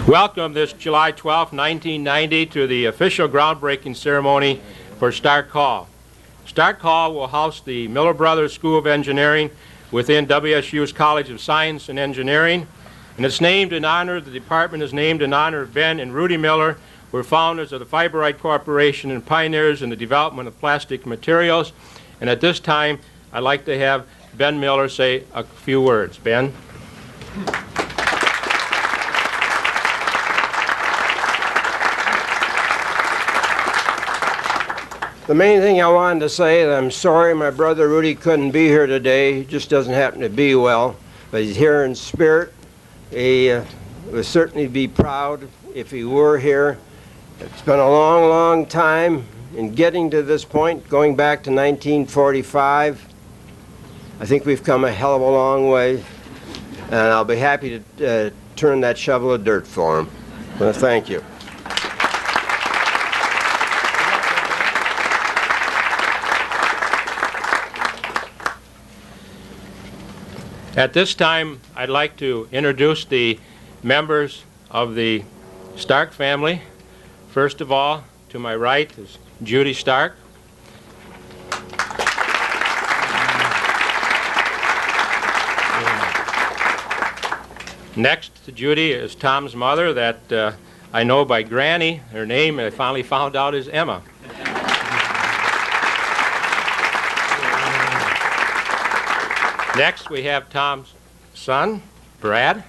Welcome this July 12, 1990 to the official groundbreaking ceremony for Stark Hall. Stark Hall will house the Miller Brothers School of Engineering within WSU's College of Science and Engineering, and it's named in honor, the department is named in honor of Ben and Rudy Miller, who were founders of the Fiberite Corporation and pioneers in the development of plastic materials. And at this time, I'd like to have Ben Miller say a few words. Ben? The main thing I wanted to say is I'm sorry my brother Rudy couldn't be here today. He just doesn't happen to be well, but he's here in spirit. He would certainly be proud if he were here. It's been a long, long time in getting to this point, going back to 1945. I think we've come a hell of a long way, and I'll be happy to turn that shovel of dirt for him. Well, thank you. At this time, I'd like to introduce the members of the Stark family. First of all, to my right is Judy Stark. Next to Judy is Tom's mother that I know by Granny. Her name I finally found out is Emma. Next, we have Tom's son, Brad.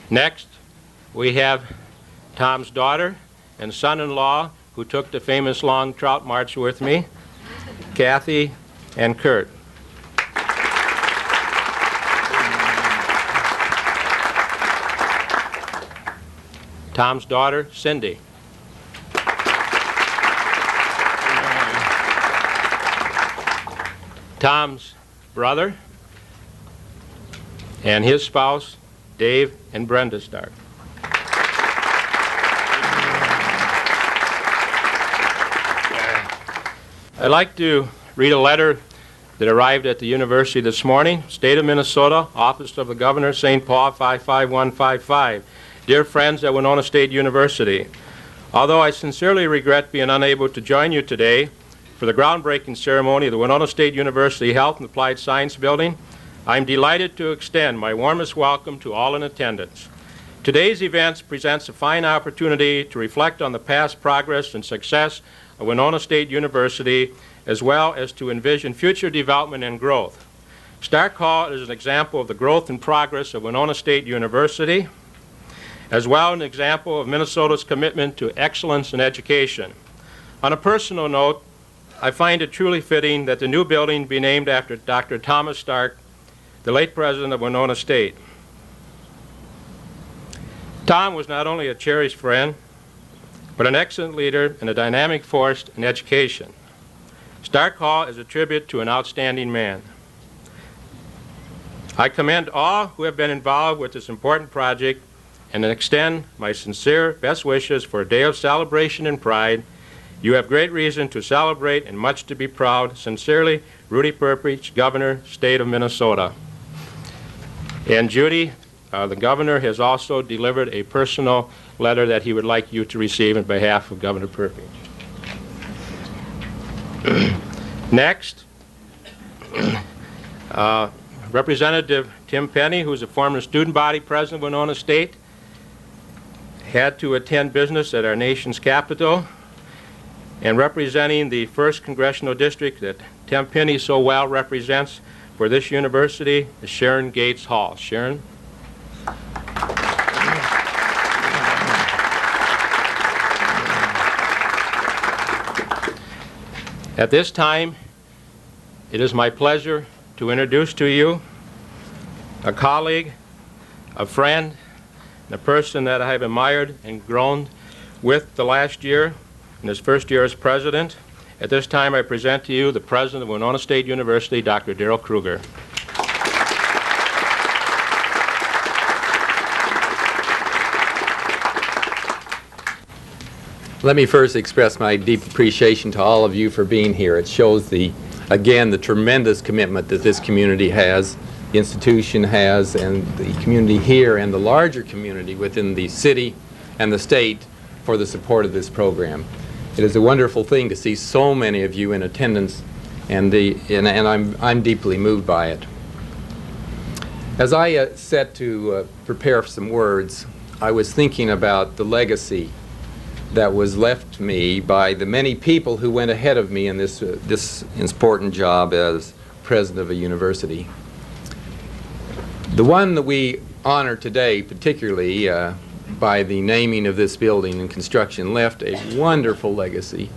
Next, we have Tom's daughter and son-in-law, who took the famous long trout march with me, Kathy and Kurt. Tom's daughter, Cindy. Tom's brother and his spouse, Dave and Brenda Stark. I'd like to read a letter that arrived at the university this morning. State of Minnesota, Office of the Governor, St. Paul 55155. Dear friends at Winona State University, although I sincerely regret being unable to join you today for the groundbreaking ceremony of the Winona State University Health and Applied Science Building, I'm delighted to extend my warmest welcome to all in attendance. Today's event presents a fine opportunity to reflect on the past progress and success of Winona State University, as well as to envision future development and growth. Stark Hall is an example of the growth and progress of Winona State University, as well as an example of Minnesota's commitment to excellence in education. On a personal note, I find it truly fitting that the new building be named after Dr. Thomas Stark, the late president of Winona State. Tom was not only a cherished friend, but an excellent leader and a dynamic force in education. Stark Hall is a tribute to an outstanding man. I commend all who have been involved with this important project and extend my sincere best wishes for a day of celebration and pride. You have great reason to celebrate and much to be proud. Sincerely, Rudy Perpich, Governor, State of Minnesota. And Judy, the governor, has also delivered a personal letter that he would like you to receive on behalf of Governor Perpich. Next, Representative Tim Penny, who's a former student body president of Winona State, had to attend business at our nation's capital. And representing the 1st Congressional District that Tim Penny so well represents for this university is Sharon Gates Hall. Sharon? At this time, it is my pleasure to introduce to you a colleague, a friend, and a person that I have admired and grown with the last year in his first year as president. At this time, I present to you the president of Winona State University, Dr. Darrell Krueger. Let me first express my deep appreciation to all of you for being here. It shows the again, the tremendous commitment that this community has, the institution has, and the community here and the larger community within the city and the state for the support of this program. It is a wonderful thing to see so many of you in attendance, and I'm deeply moved by it. As I set to prepare some words, I was thinking about the legacy that was left me by the many people who went ahead of me in this important job as president of a university. The one that we honor today, particularly by the naming of this building and construction, left a wonderful legacy.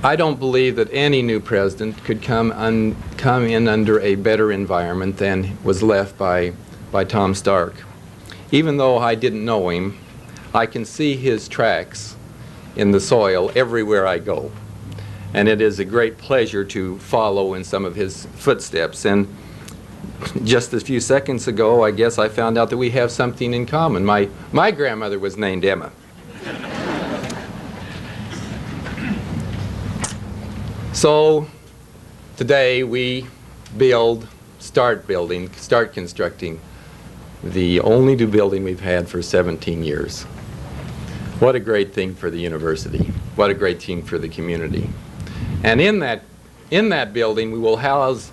I don't believe that any new president could come in under a better environment than was left by Tom Stark. Even though I didn't know him, I can see his tracks in the soil everywhere I go. And it is a great pleasure to follow in some of his footsteps. And just a few seconds ago, I guess I found out that we have something in common. My grandmother was named Emma. So today we start constructing the only new building we've had for 17 years. What a great thing for the university. What a great thing for the community. And in that building we will house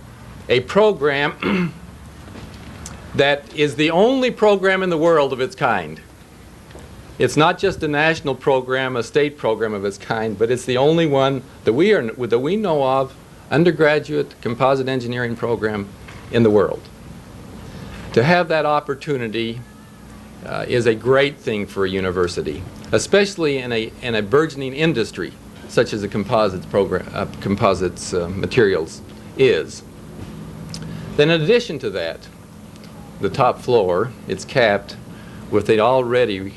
a program that is the only program in the world of its kind. It's not just a national program, a state program of its kind, but it's the only one that we know of, undergraduate composite engineering program in the world. To have that opportunity is a great thing for a university, especially in a burgeoning industry such as the composites program, composites materials is. Then in addition to that, the top floor, it's capped with the already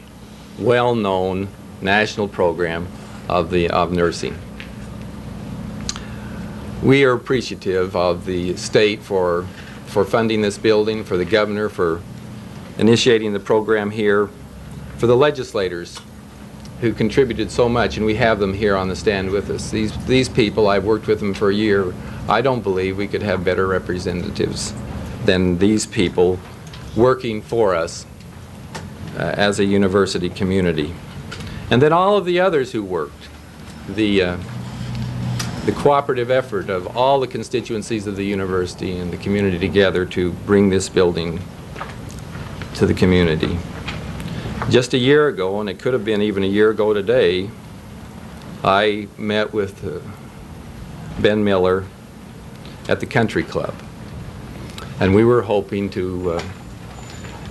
well-known national program of nursing. We are appreciative of the state for funding this building, for the governor for initiating the program here, for the legislators who contributed so much, and we have them here on the stand with us. These people, I've worked with them for a year. I don't believe we could have better representatives than these people working for us as a university community. And then all of the others who worked, the cooperative effort of all the constituencies of the university and the community together to bring this building to the community. Just a year ago, and it could have been even a year ago today, I met with Ben Miller at the country club, and we were hoping to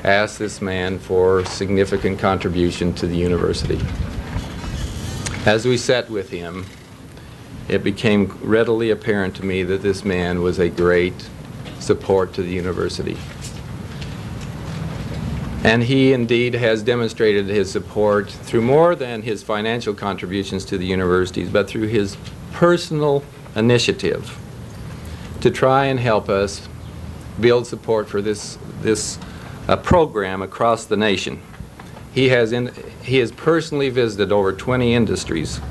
ask this man for significant contribution to the university. As we sat with him, it became readily apparent to me that this man was a great support to the university. And he indeed has demonstrated his support through more than his financial contributions to the universities, but through his personal initiative to try and help us build support for this program across the nation. He has personally visited over 20 industries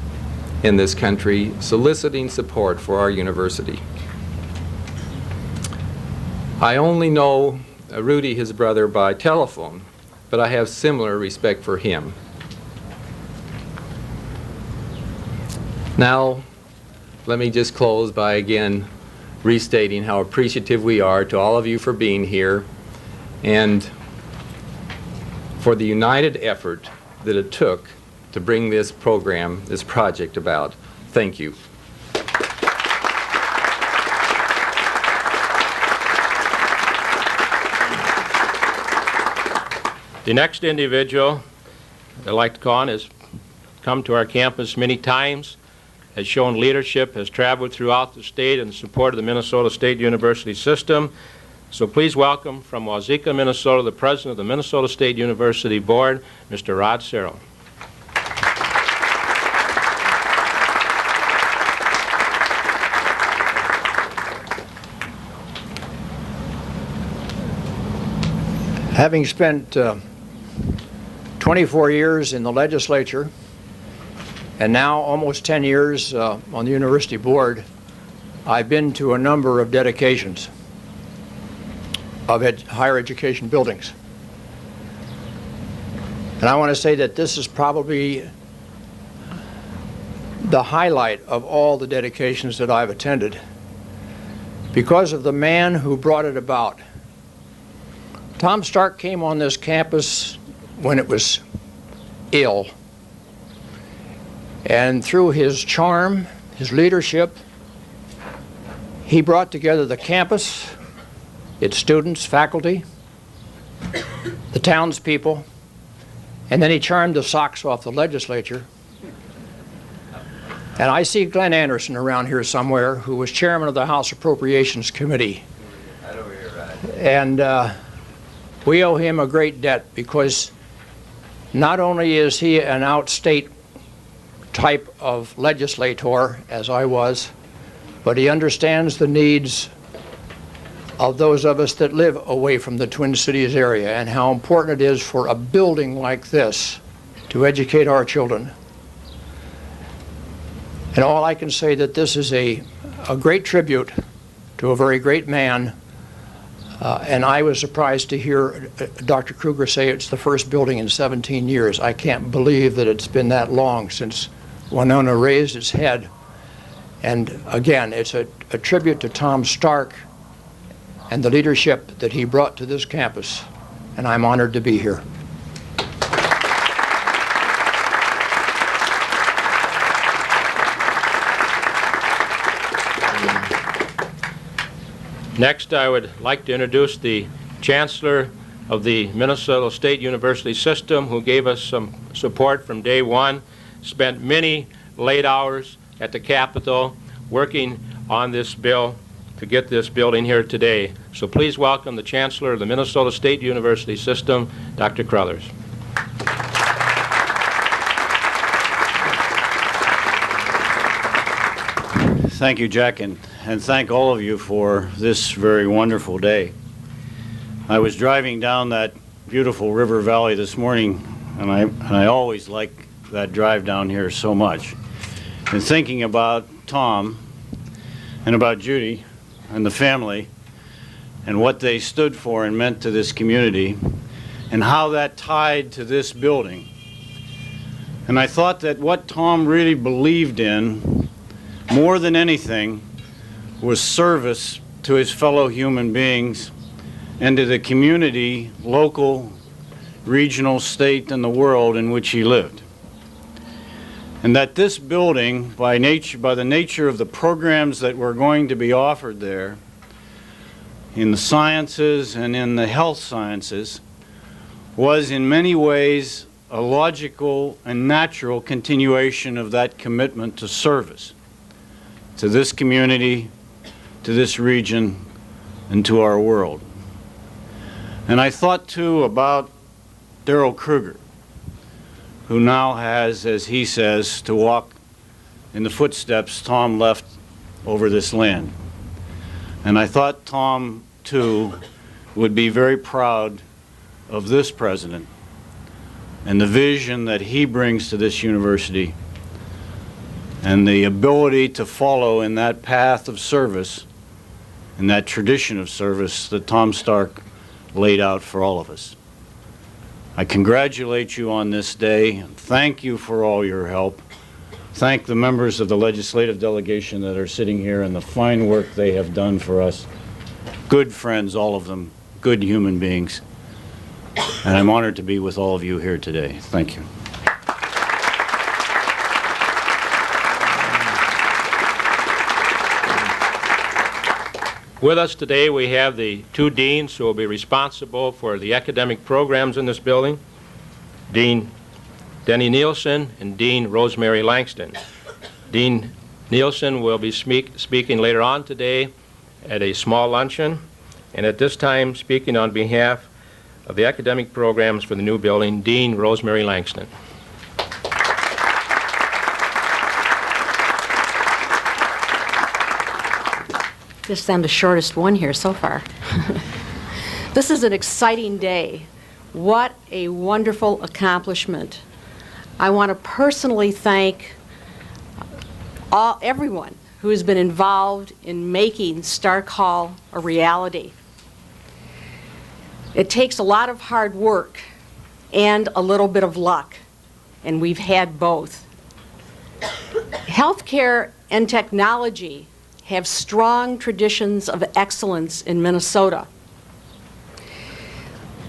in this country soliciting support for our university. I only know Rudy, his brother, by telephone, but I have similar respect for him. Now, let me just close by again restating how appreciative we are to all of you for being here and for the united effort that it took to bring this program, this project about. Thank you. The next individual I'd like to call on has come to our campus many times, has shown leadership, has traveled throughout the state in support of the Minnesota State University system. So please welcome from Waukesha, Minnesota, the president of the Minnesota State University Board, Mr. Rod Serrell. Having spent 24 years in the legislature and now almost 10 years on the university board, I've been to a number of dedications of higher education buildings. And I want to say that this is probably the highlight of all the dedications that I've attended because of the man who brought it about. Tom Stark came on this campus when it was ill. And through his charm, his leadership, he brought together the campus, its students, faculty, the townspeople, and then he charmed the socks off the legislature. And I see Glenn Anderson around here somewhere, who was chairman of the House Appropriations Committee. Right over here, right. And we owe him a great debt because not only is he an outstate type of legislator, as I was, but he understands the needs of those of us that live away from the Twin Cities area and how important it is for a building like this to educate our children. And all I can say that this is a great tribute to a very great man. And I was surprised to hear Dr. Krueger say it's the first building in 17 years. I can't believe that it's been that long since Winona raised its head. And again, it's a tribute to Tom Stark and the leadership that he brought to this campus. And I'm honored to be here. Next, I would like to introduce the Chancellor of the Minnesota State University system, who gave us some support from day one, spent many late hours at the Capitol working on this bill to get this building here today. So please welcome the Chancellor of the Minnesota State University system, Dr. Crothers. Thank you, Jack, and thank all of you for this very wonderful day. I was driving down that beautiful river valley this morning, and I always like that drive down here so much. And thinking about Tom and about Judy and the family and what they stood for and meant to this community and how that tied to this building. And I thought that what Tom really believed in more than anything was service to his fellow human beings and to the community, local, regional, state, and the world in which he lived. And that this building, by the nature of the programs that were going to be offered there, in the sciences and in the health sciences, was in many ways a logical and natural continuation of that commitment to service to this community, to this region, and to our world. And I thought too about Darrell Krueger, who now has, as he says, to walk in the footsteps Tom left over this land. And I thought Tom too would be very proud of this president and the vision that he brings to this university and the ability to follow in that path of service, in that tradition of service that Tom Stark laid out for all of us. I congratulate you on this day. Thank you for all your help. Thank the members of the legislative delegation that are sitting here and the fine work they have done for us. Good friends, all of them, good human beings. And I'm honored to be with all of you here today. Thank you. With us today we have the two deans who will be responsible for the academic programs in this building, Dean Denny Nielsen and Dean Rosemary Langston. Dean Nielsen will be speaking later on today at a small luncheon, and at this time speaking on behalf of the academic programs for the new building, Dean Rosemary Langston. Just I'm the shortest one here so far. This is an exciting day. What a wonderful accomplishment. I want to personally thank everyone who has been involved in making Stark Hall a reality. It takes a lot of hard work and a little bit of luck, and we've had both. Healthcare and technology have strong traditions of excellence in Minnesota.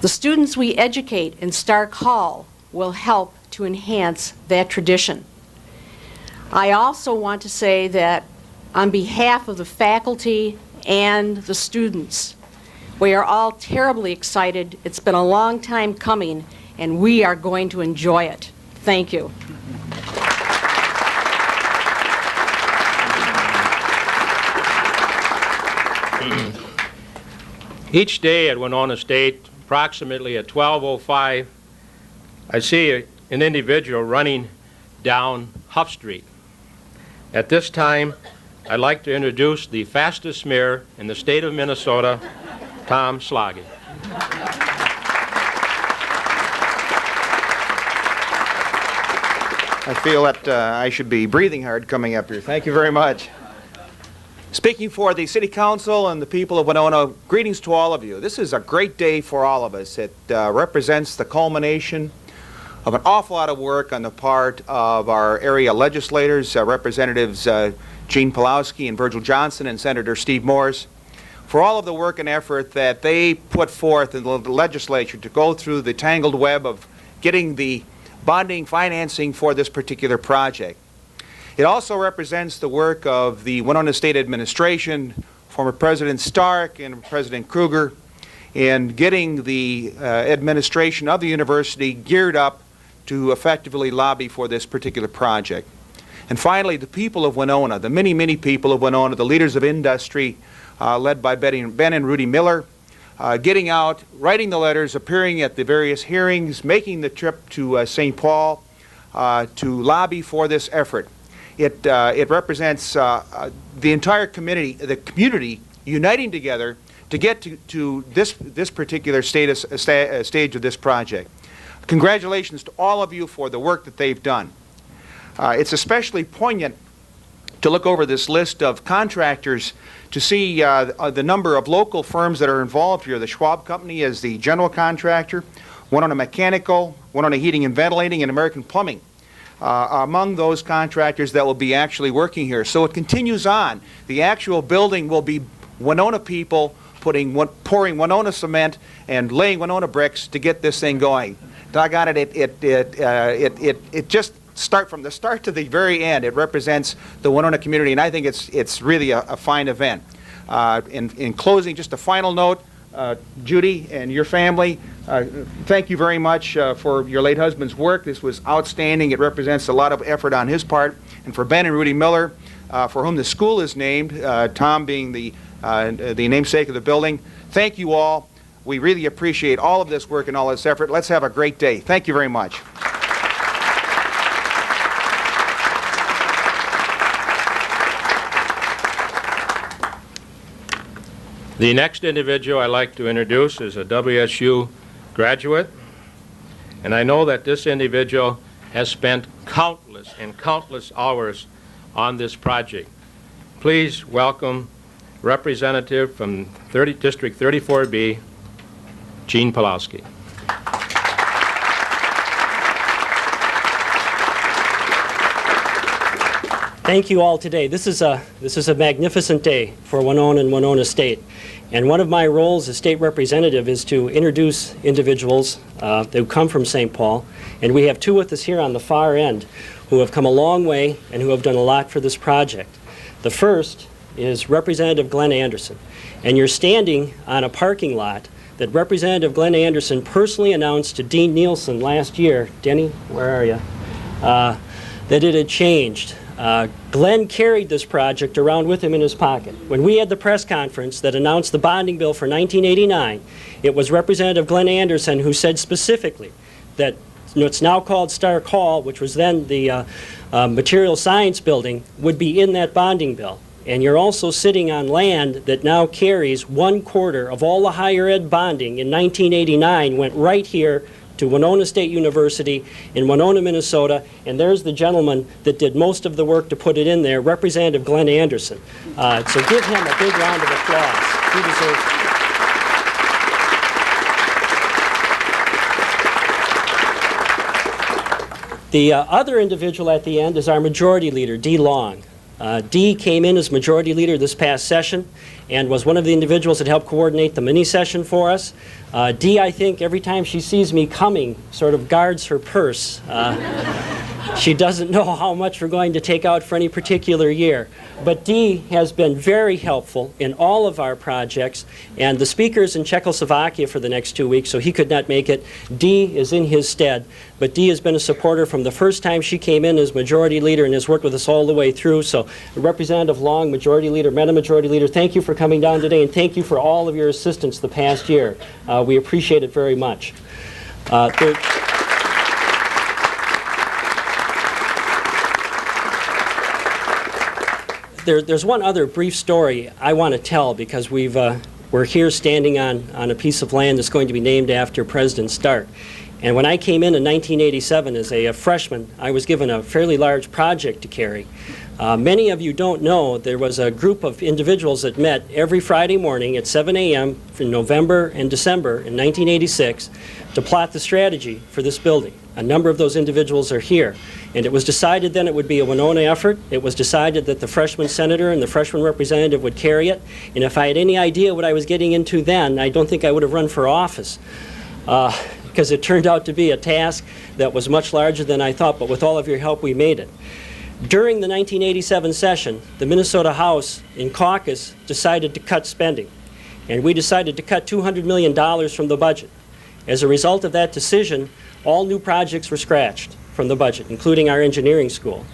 The students we educate in Stark Hall will help to enhance that tradition. I also want to say that on behalf of the faculty and the students, we are all terribly excited. It's been a long time coming, and we are going to enjoy it. Thank you. Each day at Winona State, approximately at 12:05, I see an individual running down Huff Street. At this time, I'd like to introduce the fastest mare in the state of Minnesota, Tom Sloggy. I feel that I should be breathing hard coming up here. Thank you very much. Speaking for the City Council and the people of Winona, greetings to all of you. This is a great day for all of us. It represents the culmination of an awful lot of work on the part of our area legislators, Representatives Gene Pawlowski and Virgil Johnson and Senator Steve Morse, for all of the work and effort that they put forth in the legislature to go through the tangled web of getting the bonding financing for this particular project. It also represents the work of the Winona State Administration, former President Stark and President Krueger, in getting the administration of the university geared up to effectively lobby for this particular project. And finally, the people of Winona, the many, many people of Winona, the leaders of industry, led by Ben and Rudy Miller, getting out, writing the letters, appearing at the various hearings, making the trip to St. Paul to lobby for this effort. It represents the entire community uniting together to get to this particular stage of this project. Congratulations to all of you for the work that they've done. It's especially poignant to look over this list of contractors to see the number of local firms that are involved here. The Schwab Company is the general contractor, Winona Mechanical, Winona Heating and Ventilating, and American Plumbing. Among those contractors that will be actually working here. So it continues on. The actual building will be Winona people pouring Winona cement and laying Winona bricks to get this thing going. Doggone it, it just from the start to the very end, it represents the Winona community, and I think it's really a fine event. In closing, just a final note, Judy and your family, thank you very much for your late husband's work. This was outstanding. It represents a lot of effort on his part. And for Ben and Rudy Miller, for whom the school is named, Tom being the namesake of the building, thank you all. We really appreciate all of this work and all this effort. Let's have a great day. Thank you very much. The next individual I'd like to introduce is a WSU graduate, and I know that this individual has spent countless and countless hours on this project. Please welcome Representative from District 34B, Gene Pawlowski. Thank you all today. This is a magnificent day for Winona and Winona State. And one of my roles as state representative is to introduce individuals that come from St. Paul. And we have two with us here on the far end who have come a long way and who have done a lot for this project. The first is Representative Glenn Anderson. And you're standing on a parking lot that Representative Glenn Anderson personally announced to Dean Nielsen last year. Denny, where are you? That it had changed. Glenn carried this project around with him in his pocket. When we had the press conference that announced the bonding bill for 1989, it was Representative Glenn Anderson who said specifically that what's now called Stark Hall, which was then the Material Science Building, would be in that bonding bill. And you're also sitting on land that now carries 1/4 of all the higher ed bonding in 1989 went right here to Winona State University in Winona, Minnesota, and there's the gentleman that did most of the work to put it in there, Representative Glenn Anderson. So give him a big round of applause. He deserves it. The other individual at the end is our Majority Leader, Dee Long. Dee came in as Majority Leader this past session and was one of the individuals that helped coordinate the mini-session for us. Dee, I think, every time she sees me coming, sort of guards her purse. She doesn't know how much we're going to take out for any particular year. But Dee has been very helpful in all of our projects, and the speaker's in Czechoslovakia for the next 2 weeks, so he could not make it. Dee is in his stead, but Dee has been a supporter from the first time she came in as Majority Leader and has worked with us all the way through. So Representative Long, Majority Leader, Madam Majority Leader, thank you for coming down today, and thank you for all of your assistance the past year. We appreciate it very much. There's one other brief story I want to tell, because we're here standing on a piece of land that's going to be named after President Stark. And when I came in 1987 as a freshman, I was given a fairly large project to carry. Many of you don't know there was a group of individuals that met every Friday morning at 7 a.m. in November and December in 1986 to plot the strategy for this building. A number of those individuals are here. And it was decided then it would be a Winona effort. It was decided that the freshman senator and the freshman representative would carry it. And if I had any idea what I was getting into then, I don't think I would have run for office. Because it turned out to be a task that was much larger than I thought, but with all of your help we made it. During the 1987 session, the Minnesota House in caucus decided to cut spending. And we decided to cut $200 million from the budget. As a result of that decision, all new projects were scratched from the budget, including our engineering school.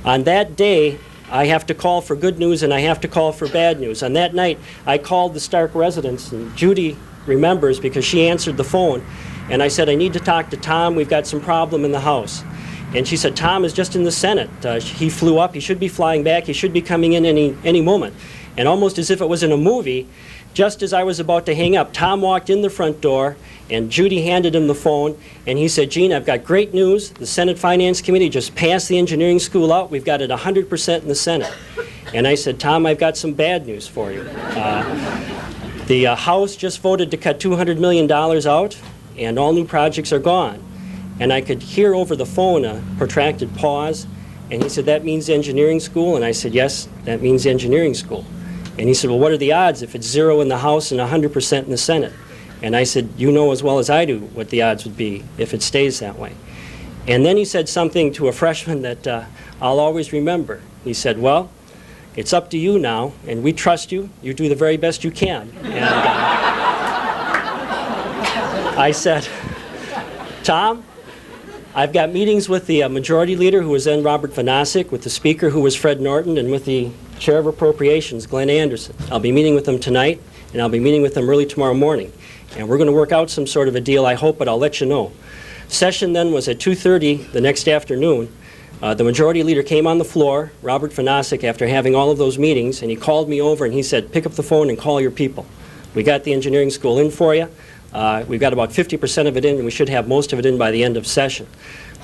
On that day, I have to call for good news and I have to call for bad news. On that night, I called the Stark residents, and Judy remembers because she answered the phone, and I said, I need to talk to Tom, we've got some problem in the House. And she said, Tom is just in the Senate. He flew up, he should be flying back, he should be coming in any moment. And almost as if it was in a movie, just as I was about to hang up, Tom walked in the front door, and Judy handed him the phone, and he said, Gene, I've got great news. The Senate Finance Committee just passed the engineering school out. We've got it 100% in the Senate. And I said, Tom, I've got some bad news for you. The House just voted to cut $200 million out, and all new projects are gone. And I could hear over the phone a protracted pause, and he said, that means engineering school? And I said, yes, that means engineering school. And he said, well, what are the odds if it's 0 in the House and 100% in the Senate? And I said, you know as well as I do what the odds would be if it stays that way. And then he said something to a freshman that I'll always remember. He said, well, it's up to you now, and we trust you. You do the very best you can. And I said, Tom, I've got meetings with the Majority Leader, who was then Robert Vanasek, with the Speaker, who was Fred Norton, and with the Chair of Appropriations, Glenn Anderson. I'll be meeting with them tonight, and I'll be meeting with them early tomorrow morning. And we're going to work out some sort of a deal, I hope, but I'll let you know. Session then was at 2:30 the next afternoon. The Majority Leader came on the floor, Robert Vanasek, after having all of those meetings, and he called me over and he said, pick up the phone and call your people. We got the engineering school in for you. We've got about 50% of it in, and we should have most of it in by the end of session.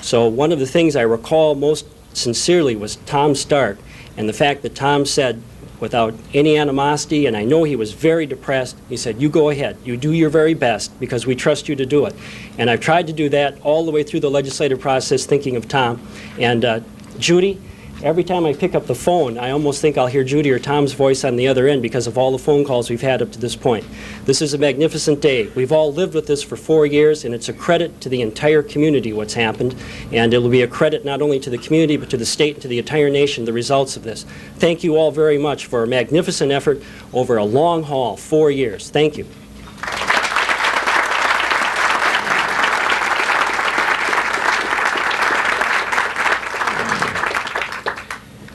So one of the things I recall most sincerely was Tom Stark, and the fact that Tom said, without any animosity, and I know he was very depressed, he said, you go ahead, you do your very best, because we trust you to do it. And I've tried to do that all the way through the legislative process, thinking of Tom. And Judy, every time I pick up the phone, I almost think I'll hear Judy or Tom's voice on the other end because of all the phone calls we've had up to this point. This is a magnificent day. We've all lived with this for 4 years, and it's a credit to the entire community what's happened, and it will be a credit not only to the community but to the state and to the entire nation, the results of this. Thank you all very much for a magnificent effort over a long haul, 4 years. Thank you.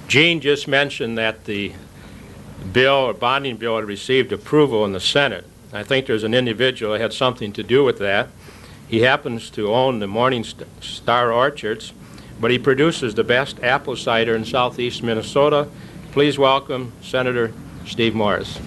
Gene just mentioned that the bill, or bonding bill, had received approval in the Senate. I think there's an individual that had something to do with that. He happens to own the Morning Star Orchards, but he produces the best apple cider in southeast Minnesota. Please welcome Senator Steve Morris.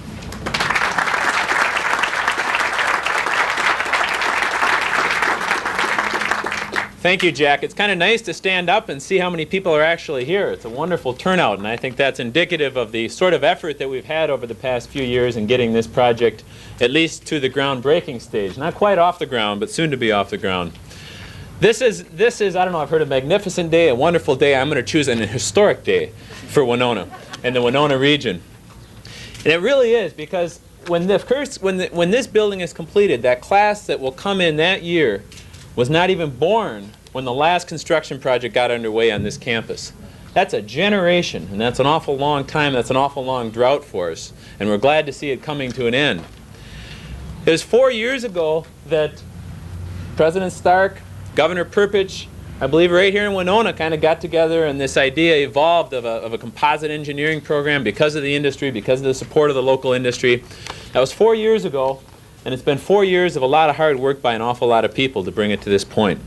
Thank you, Jack. It's kind of nice to stand up and see how many people are actually here. It's a wonderful turnout, and I think that's indicative of the sort of effort that we've had over the past few years in getting this project at least to the groundbreaking stage. Not quite off the ground, but soon to be off the ground. This is I don't know, I've heard a magnificent day, a wonderful day. I'm going to choose an historic day for Winona and the Winona region. And it really is, because when this building is completed, that class that will come in that year was not even born when the last construction project got underway on this campus. That's a generation, and that's an awful long time. That's an awful long drought for us, and we're glad to see it coming to an end. It was 4 years ago that President Stark, Governor Perpich, I believe right here in Winona, kind of got together, and this idea evolved of a composite engineering program because of the industry, because of the support of the local industry. That was 4 years ago, and it's been 4 years of a lot of hard work by an awful lot of people to bring it to this point.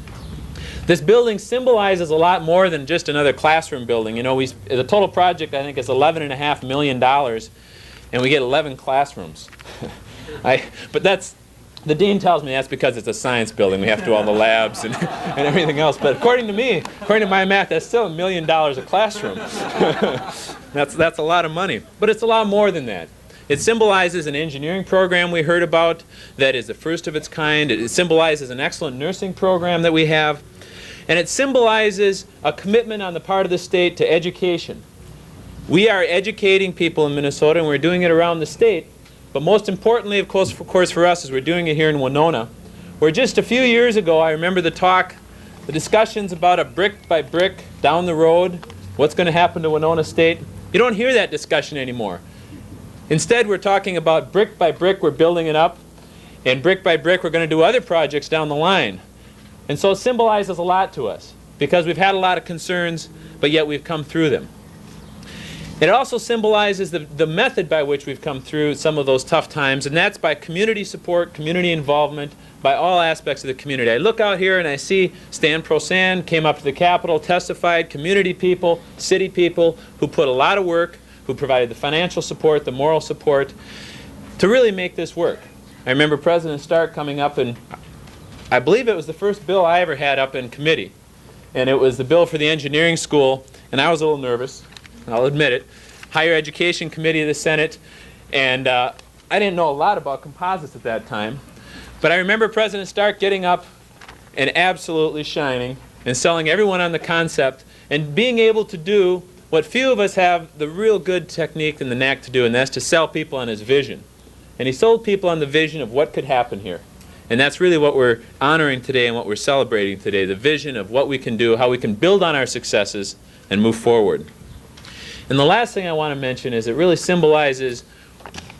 This building symbolizes a lot more than just another classroom building. You know, the total project, I think, is $11.5 million, and we get 11 classrooms. But the dean tells me that's because it's a science building. We have to do all the labs and everything else. But according to me, according to my math, that's still $1 million a classroom. That's a lot of money. But it's a lot more than that. It symbolizes an engineering program we heard about that is the first of its kind. It symbolizes an excellent nursing program that we have. And it symbolizes a commitment on the part of the state to education. We are educating people in Minnesota, and we're doing it around the state. But most importantly, of course for us, is we're doing it here in Winona, where just a few years ago, I remember the discussions about a brick by brick down the road, what's going to happen to Winona State. You don't hear that discussion anymore. Instead, we're talking about brick by brick, we're building it up, and brick by brick, we're going to do other projects down the line. And so it symbolizes a lot to us, because we've had a lot of concerns, but yet we've come through them. It also symbolizes the method by which we've come through some of those tough times, and that's by community support, community involvement, by all aspects of the community. I look out here and I see Stan Prosan came up to the Capitol, testified, community people, city people who put a lot of work, who provided the financial support, the moral support, to really make this work. I remember President Stark coming up, and I believe it was the first bill I ever had up in committee, and it was the bill for the engineering school, and I was a little nervous, I'll admit it. Higher Education Committee of the Senate, and I didn't know a lot about composites at that time, but I remember President Stark getting up and absolutely shining and selling everyone on the concept and being able to do what few of us have the real good technique and the knack to do, and that's to sell people on his vision. And he sold people on the vision of what could happen here. And that's really what we're honoring today and what we're celebrating today, the vision of what we can do, how we can build on our successes and move forward. And the last thing I want to mention is it really symbolizes,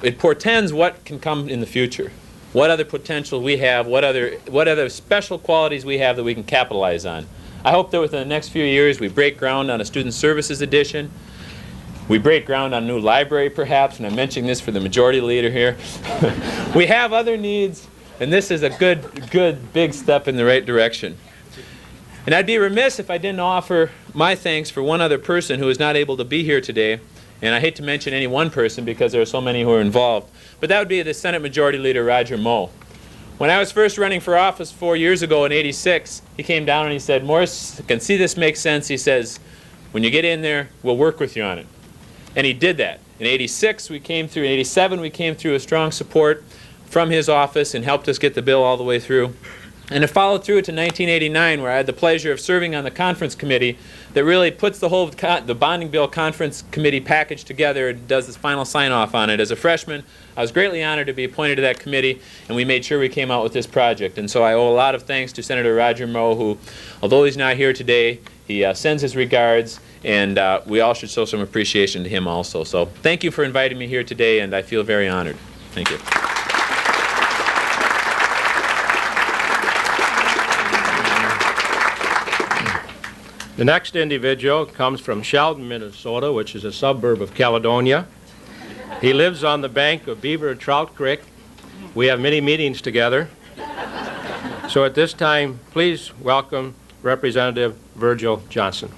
it portends what can come in the future. What other potential we have, what other special qualities we have that we can capitalize on. I hope that within the next few years we break ground on a student services addition. We break ground on a new library perhaps, and I'm mentioning this for the majority leader here. We have other needs, and this is a good big step in the right direction. And I'd be remiss if I didn't offer my thanks for one other person who is not able to be here today. And I hate to mention any one person because there are so many who are involved. But that would be the Senate Majority Leader, Roger Moe. When I was first running for office 4 years ago in '86, he came down and he said, "Morris, I can see this makes sense." He says, "When you get in there, we'll work with you on it." And he did that. In '86 we came through, in '87 we came through with strong support from his office and helped us get the bill all the way through. And it followed through to 1989, where I had the pleasure of serving on the conference committee that really puts the whole the bonding bill conference committee package together and does this final sign-off on it. As a freshman, I was greatly honored to be appointed to that committee, and we made sure we came out with this project. And so I owe a lot of thanks to Senator Roger Moe, who, although he's not here today, he sends his regards, and we all should show some appreciation to him also. So thank you for inviting me here today, and I feel very honored. Thank you. The next individual comes from Sheldon, Minnesota, which is a suburb of Caledonia. He lives on the bank of Beaver Trout Creek. We have many meetings together. So at this time, please welcome Representative Virgil Johnson.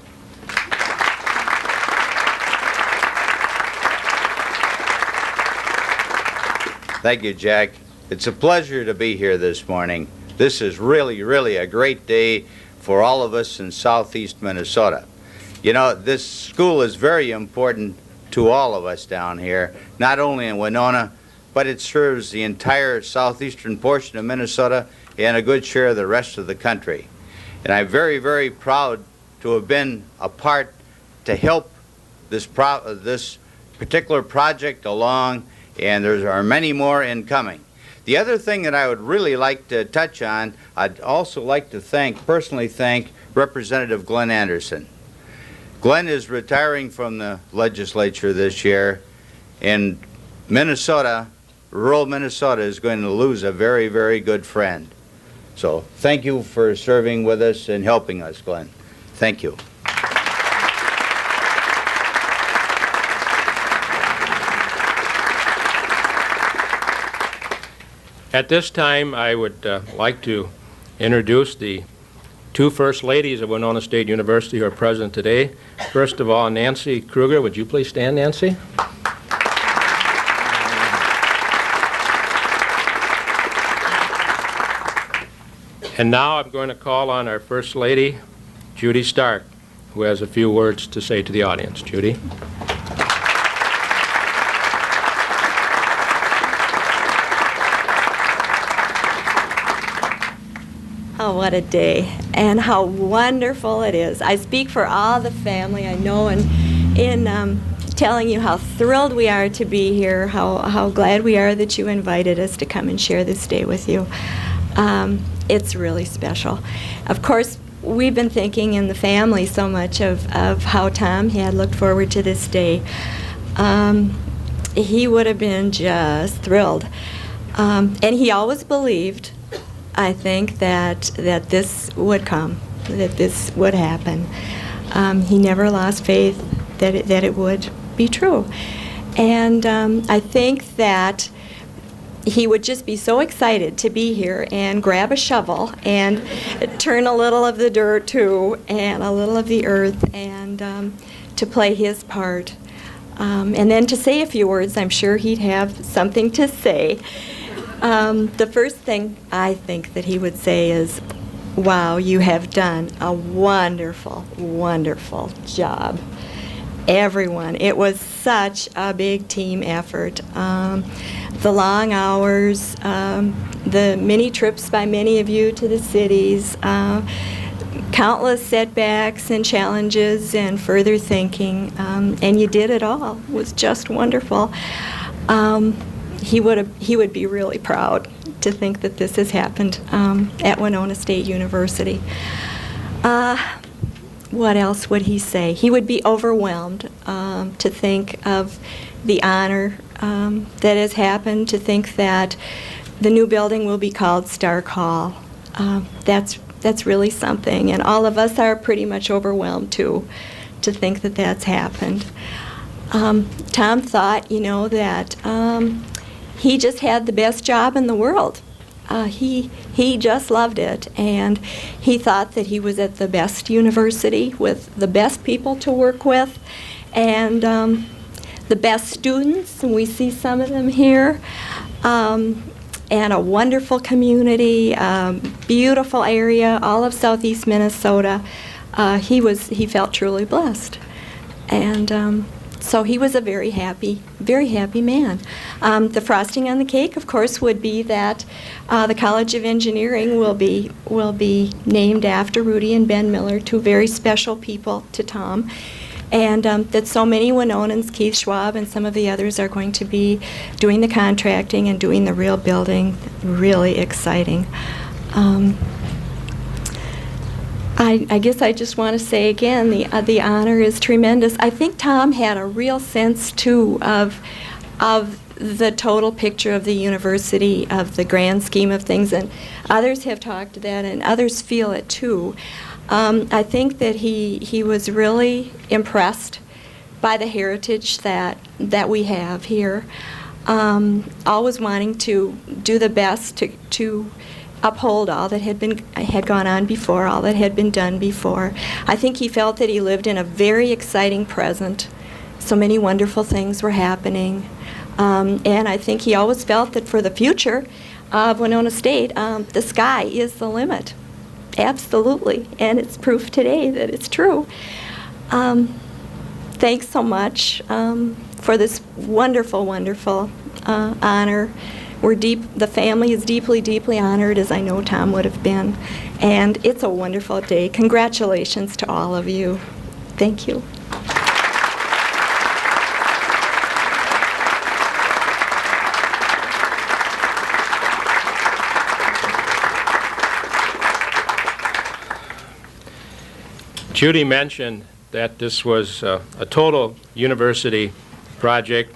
Thank you, Jack. It's a pleasure to be here this morning. This is really a great day for all of us in southeast Minnesota. You know, this school is very important to all of us down here, not only in Winona, but it serves the entire southeastern portion of Minnesota and a good share of the rest of the country. And I'm very, very proud to have been a part to help this particular project along, and there are many more incoming. The other thing that I would really like to touch on, I'd also like to personally thank Representative Glenn Anderson. Glenn is retiring from the legislature this year, and Minnesota, rural Minnesota, is going to lose a very, very good friend. So thank you for serving with us and helping us, Glenn. Thank you. At this time, I would like to introduce the two First Ladies of Winona State University who are present today. First of all, Nancy Krueger. Would you please stand, Nancy? And now I'm going to call on our First Lady, Judy Stark, who has a few words to say to the audience. Judy. Oh, what a day, and how wonderful it is. I speak for all the family I know, and in telling you how thrilled we are to be here, how glad we are that you invited us to come and share this day with you. It's really special. Of course, we've been thinking in the family so much of how Tom had looked forward to this day. He would have been just thrilled. And he always believed, I think, that this would come, that this would happen. He never lost faith that it would be true. And I think that he would just be so excited to be here and grab a shovel and turn a little of the dirt too and a little of the earth and to play his part. And then to say a few words. I'm sure he'd have something to say. The first thing I think that he would say is, wow, you have done a wonderful, wonderful job. Everyone. It was such a big team effort. The long hours, the many trips by many of you to the cities, countless setbacks and challenges and further thinking, and you did it all. It was just wonderful. He would be really proud to think that this has happened at Winona State University. What else would he say? He would be overwhelmed to think of the honor that has happened, to think that the new building will be called Stark Hall. That's really something, and all of us are pretty much overwhelmed too, to think that that's happened. Tom thought, that he just had the best job in the world. He just loved it, and he thought that he was at the best university with the best people to work with, and the best students, and we see some of them here, and a wonderful community, beautiful area, all of southeast Minnesota. He felt truly blessed, and so he was a very happy man. The frosting on the cake, of course, would be that the College of Engineering will be named after Rudy and Ben Miller, two very special people to Tom, and that so many Winonans, Keith Schwab and some of the others, are going to be doing the contracting and doing the real building. Really exciting. I guess I just want to say again, the honor is tremendous. I think Tom had a real sense too of the total picture of the university, of the grand scheme of things, and others have talked to that, and others feel it too. I think that he was really impressed by the heritage that we have here, always wanting to do the best to uphold all that had gone on before, all that had been done before. I think he felt that he lived in a very exciting present. So many wonderful things were happening. And I think he always felt that for the future of Winona State, the sky is the limit. absolutely, and it's proof today that it's true. Thanks so much for this wonderful, wonderful honor. The family is deeply, deeply honored, as I know Tom would have been, and it's a wonderful day. Congratulations to all of you. Thank you. Judy mentioned that this was a total university project,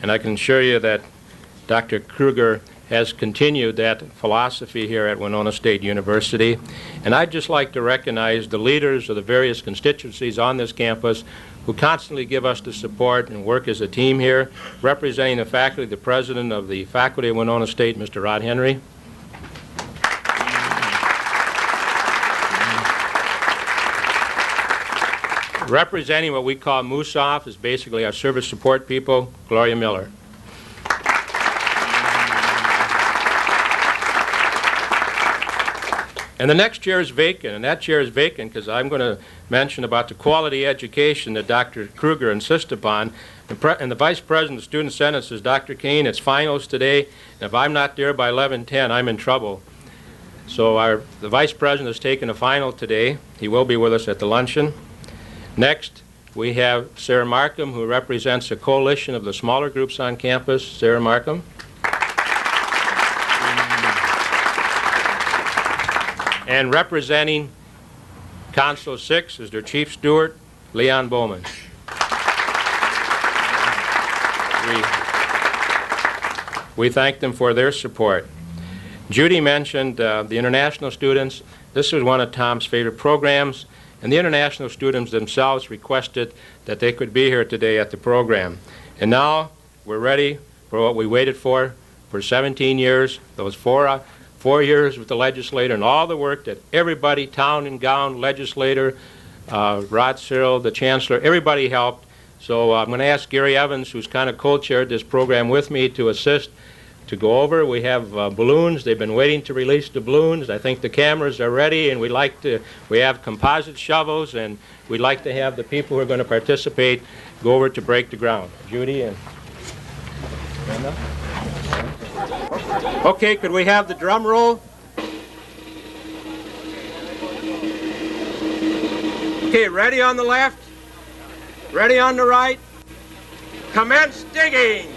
and I can assure you that Dr. Krueger has continued that philosophy here at Winona State University. And I'd just like to recognize the leaders of the various constituencies on this campus who constantly give us the support and work as a team here. Representing the faculty, the president of the faculty of Winona State, Mr. Rod Henry. Representing what we call Moose Off is basically our service support people, Gloria Miller. And the next chair is vacant, and that chair is vacant because I'm going to mention about the quality education that Dr. Krueger insists upon. And the Vice President of Student Senate says, Dr. Kane, it's finals today, and if I'm not there by 11:10, I'm in trouble. So the Vice President has taken a final today. He will be with us at the luncheon. Next, we have Sarah Markham, who represents a coalition of the smaller groups on campus. Sarah Markham. And representing Council 6 is their Chief Steward, Leon Bowman. We thank them for their support. Judy mentioned the international students. This was one of Tom's favorite programs. And the international students themselves requested that they could be here today at the program. And now we're ready for what we waited for 17 years, those four years with the legislator and all the work that everybody, town and gown, legislator, Rod Searle, the chancellor, everybody helped. So I'm going to ask Gary Evans, who's kind of co-chaired this program with me, to assist to go over. We have balloons. They've been waiting to release the balloons. I think the cameras are ready, and we have composite shovels, and we'd like to have the people who are going to participate go over to break the ground. Judy and Brenda. Okay, could we have the drum roll? Okay, ready on the left, ready on the right. Commence digging.